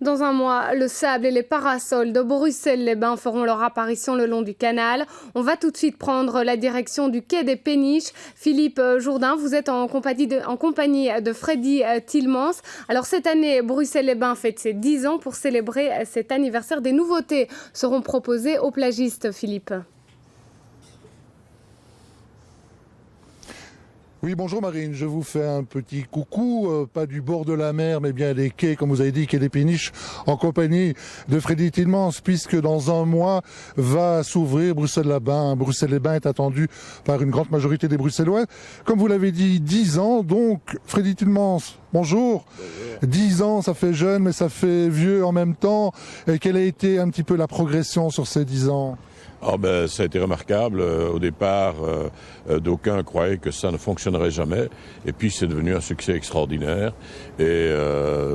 Dans un mois, le sable et les parasols de Bruxelles-les-Bains feront leur apparition le long du canal. On va tout de suite prendre la direction du quai des Péniches. Philippe Jourdain, vous êtes en compagnie de Freddy Tillmans. Alors cette année, Bruxelles-les-Bains fête ses 10 ans. Pour célébrer cet anniversaire, des nouveautés seront proposées aux plagistes, Philippe. Oui, bonjour Marine, je vous fais un petit coucou, pas du bord de la mer, mais bien des quais, comme vous avez dit, quai des Péniches, en compagnie de Freddy Tillmans, puisque dans un mois va s'ouvrir Bruxelles-les-Bains. Bruxelles-les-Bains est attendu par une grande majorité des Bruxellois. Comme vous l'avez dit, 10 ans, donc Freddy Tillmans, bonjour. 10 ans, ça fait jeune, mais ça fait vieux en même temps. Et quelle a été un petit peu la progression sur ces 10 ans ? Ça a été remarquable. Au départ, d'aucuns croyaient que ça ne fonctionnerait jamais. Et puis, c'est devenu un succès extraordinaire. Et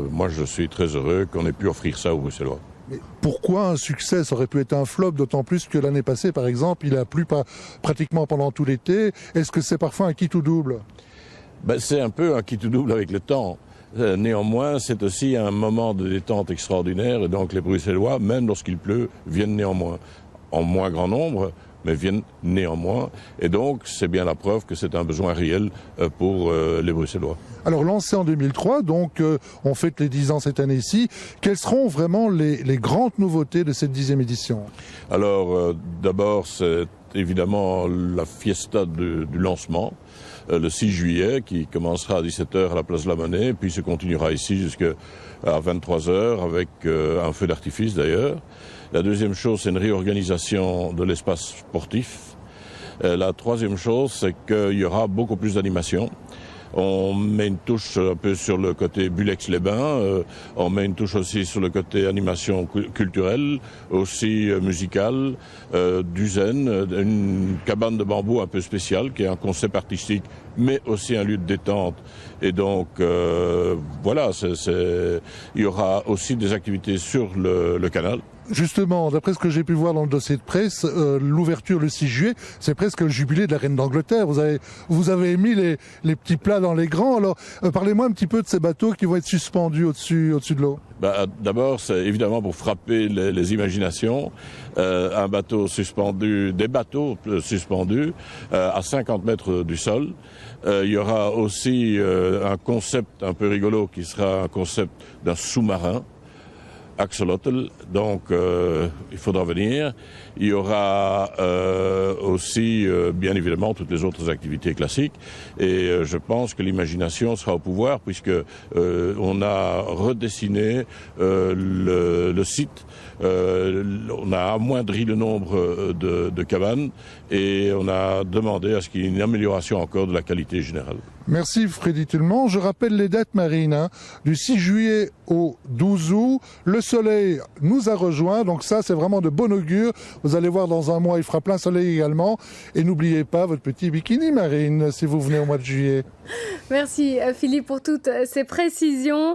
moi, je suis très heureux qu'on ait pu offrir ça aux Bruxellois. Mais pourquoi un succès? Ça aurait pu être un flop, d'autant plus que l'année passée, par exemple, il a plu pratiquement pendant tout l'été. Est-ce que c'est parfois un qui tout double? C'est un peu un qui tout double avec le temps. Néanmoins, c'est aussi un moment de détente extraordinaire. Et donc, les Bruxellois, même lorsqu'il pleut, viennent néanmoins. En moins grand nombre, mais viennent néanmoins. Et donc, c'est bien la preuve que c'est un besoin réel pour les Bruxellois. Alors, lancé en 2003, donc on fête les 10 ans cette année-ci. Quelles seront vraiment les grandes nouveautés de cette 10e édition? Alors, d'abord, c'est évidemment la fiesta du lancement, le 6 juillet, qui commencera à 17h à la place de la Monnaie, puis se continuera ici jusqu'à 23h avec un feu d'artifice d'ailleurs. La deuxième chose, c'est une réorganisation de l'espace sportif. La troisième chose, c'est qu'il y aura beaucoup plus d'animation. On met une touche un peu sur le côté Bulex-les-Bains, on met une touche aussi sur le côté animation culturelle, aussi musicale, du zen, une cabane de bambou un peu spéciale qui est un concept artistique mais aussi un lieu de détente. Et donc voilà, il y aura aussi des activités sur le canal. Justement, d'après ce que j'ai pu voir dans le dossier de presse, l'ouverture le 6 juillet, c'est presque le jubilé de la reine d'Angleterre. Vous avez mis les petits plats dans les grands. Alors, parlez-moi un petit peu de ces bateaux qui vont être suspendus au-dessus de l'eau. D'abord, c'est évidemment pour frapper les imaginations. Des bateaux suspendus à 50 mètres du sol. Il y aura aussi un concept un peu rigolo qui sera un concept d'un sous-marin. Axolotl, donc il faudra venir. Il y aura aussi, bien évidemment, toutes les autres activités classiques. Et je pense que l'imagination sera au pouvoir puisque on a redessiné le site. On a amoindri le nombre de cabanes et on a demandé à ce qu'il y ait une amélioration encore de la qualité générale. Merci Freddy Tillmans. Je rappelle les dates, Marine, du 6 juillet au 12 août. Le soleil nous a rejoints, donc ça c'est vraiment de bon augure. Vous allez voir, dans un mois il fera plein soleil également. Et n'oubliez pas votre petit bikini, Marine, si vous venez au mois de juillet. Merci Philippe pour toutes ces précisions.